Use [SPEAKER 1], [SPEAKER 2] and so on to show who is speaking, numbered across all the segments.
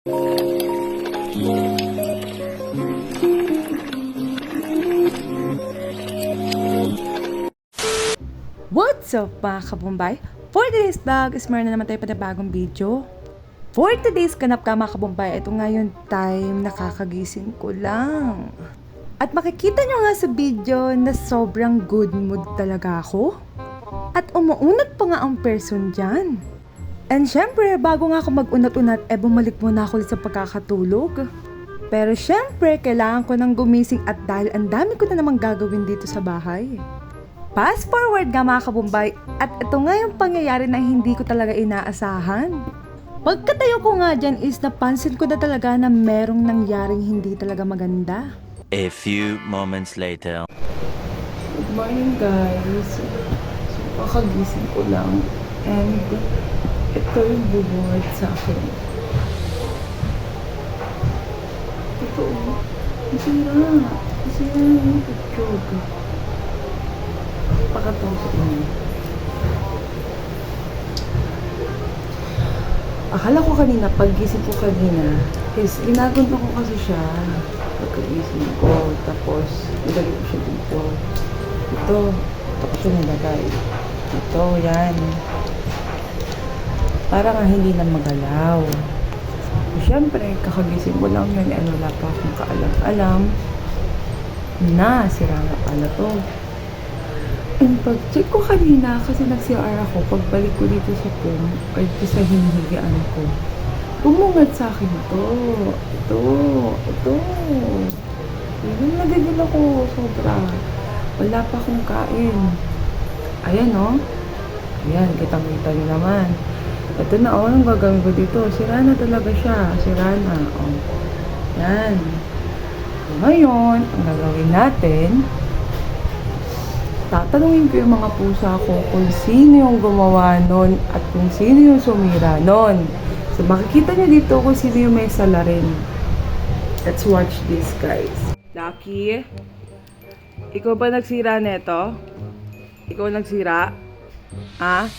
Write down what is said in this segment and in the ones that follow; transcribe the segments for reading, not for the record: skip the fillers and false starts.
[SPEAKER 1] What's up mga kabumbay? For today's vlog is meron na naman tayo panibagong video. For today's ganap ka mga kabumbay, ito ngayon time nakakagising ko lang. At makikita nyo nga sa video na sobrang good mood talaga ako. At umuunat pa nga ang person dyan. And syempre, bago nga ako mag-unat-unat, bumalik muna ako sa pagkakatulog. Pero syempre, kailangan ko nang gumising at dahil ang dami ko na namang gagawin dito sa bahay. Fast forward nga mga kabumbay, at ito nga yung pangyayari na hindi ko talaga inaasahan. Pagkatayo ko nga dyan is napansin ko na talaga na merong nangyaring hindi talaga maganda.
[SPEAKER 2] A few moments later.
[SPEAKER 1] Good morning guys. So, kakagising ko lang and ito yung bubungad sa akin. Ito masira yung picture. Pakatawag mo. Akala ko kanina, paggising ko kanina, is ginagunto ko kasi siya pagkagising ko. Tapos, nilagay ko siya dito. Ito ko siya nilagay. Ito, yan. Para nga hindi na magalaw. Siyempre, kakagising ko lang yun, wala pa akong kaalam-alam na sira na pala to. And pag-check ko kanina, kasi nag-CR ako, pagbalik ko dito sa phone, or dito sa hinihigaan ko, bumungad sa akin ito. Yung nagigil ako, sobra. Wala pa akong kain. Ayan, oh. Ayan, kitang-kita nyo naman. Ito na, oh, anong gagawin ko dito? Sira na talaga siya. Sira na, oh. Yan. Ngayon, ang gagawin natin, tatanungin ko yung mga pusa ko kung sino yung gumawa nun at kung sino yung sumira nun. So, makikita nyo dito kung sino yung may salarin. Let's watch this, guys. Lucky, ikaw ba nagsira neto? Ikaw nagsira? Ha?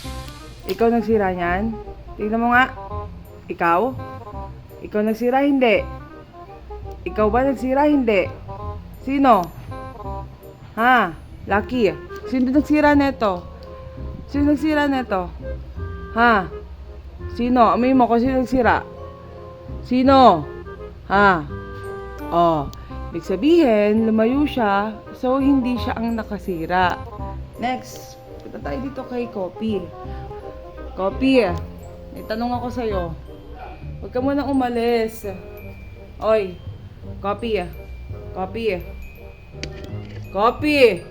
[SPEAKER 1] Ikaw nagsira niyan? Tingnan mo nga. Ikaw? Ikaw nagsira? Hindi. Ikaw ba nagsira? Hindi. Sino? Ha? Lucky, sino nagsira neto? Sino nagsira neto? Ha? Sino? Amoy mo kung sino nagsira? Sino? Ha? Oh, ibig sabihin, lumayo siya, so hindi siya ang nakasira. Next, punta tayo dito kay Copy. Copy, may tanong ako sa'yo. Huwag ka munang umalis. Oy, Copy. Copy. Copy.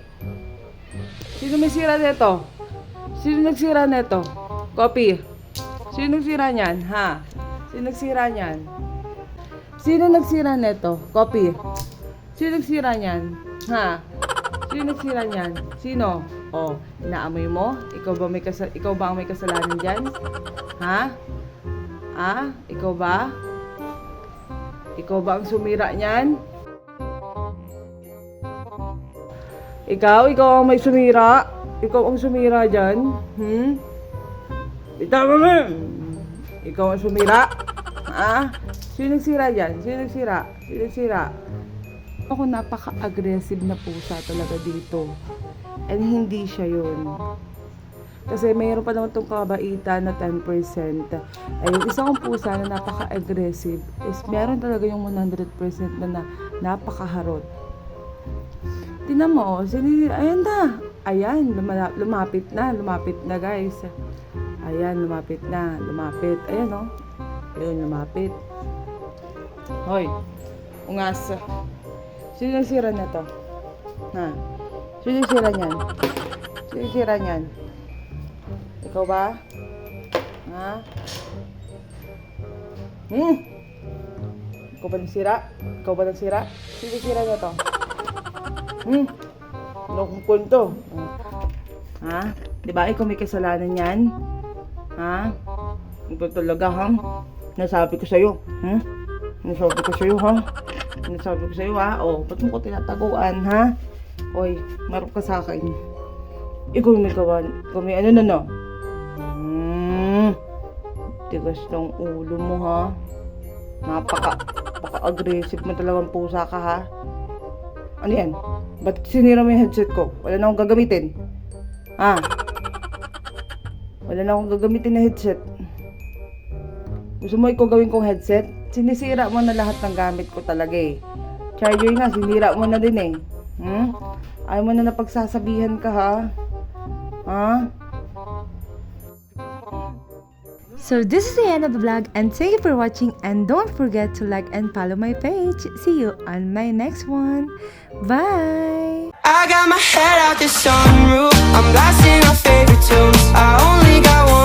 [SPEAKER 1] Sino may sira neto? Sino nagsira neto? Copy. Sino nagsira niyan? Ha? Sino nagsira niyan? Sino nagsira neto? Copy. Sino nagsira niyan? Ha? Sino nagsira niyan? Sino? Oh, inaamoy mo? Ikaw ba ang may kasalanan diyan? Ha? Ha? Ikaw ba? Ikaw ba ang sumira niyan? Ikaw ang may sumira? Ikaw ang sumira dyan? Itawa mo! Ikaw ang sumira? Ha? Sino nagsira dyan? Sino nagsira? Ako napaka-aggressive na pusa talaga dito. And hindi siya yun. Kasi mayroon pa naman itong kabaitan na 10%. Ay, yung isang pusa na napaka-aggressive is meron talaga yung 100% na napakaharot. Tingnan mo, ayan na. Ayan, lumapit na guys. Ayan, lumapit. Ayan o. Ayan, lumapit. Hoy, ungas. Sino nagsira na to? Ha? Sino nagsira niyan? Ikaw ba? Ha? Ikaw ba nagsira? Sino nagsira na to? Ano kong kwento? Ha? Diba ikaw may kasalanan yan? Ha? Ito talaga, ha? Nasabi ko sa'yo, ha? Nasabi ko sa'yo, ha? O, ba't mo ko tinataguan, ha? Oy, marap ka sa akin. Ikaw may gawa. Ikaw may ano na. Tigas ng ulo mo, ha? Napaka-aggressive mo talagang pusa ka, ha? Ano yan? Ba't sinira mo yung headset ko? Wala na akong gagamitin. Ha? Wala na akong gagamitin na headset. Gusto mo ikaw gawin kong headset? Sinisira mo na lahat ng gamit ko talaga eh. Charger nga, sinira mo na din eh. Ayaw mo na napagsasabihan ka, ha? Ha?
[SPEAKER 3] So this is the end of the vlog and thank you for watching, and don't forget to like and follow my page. See you on my next one. Bye!
[SPEAKER 4] I got my head out the sunroof. I'm blasting our favorite tunes. I only got one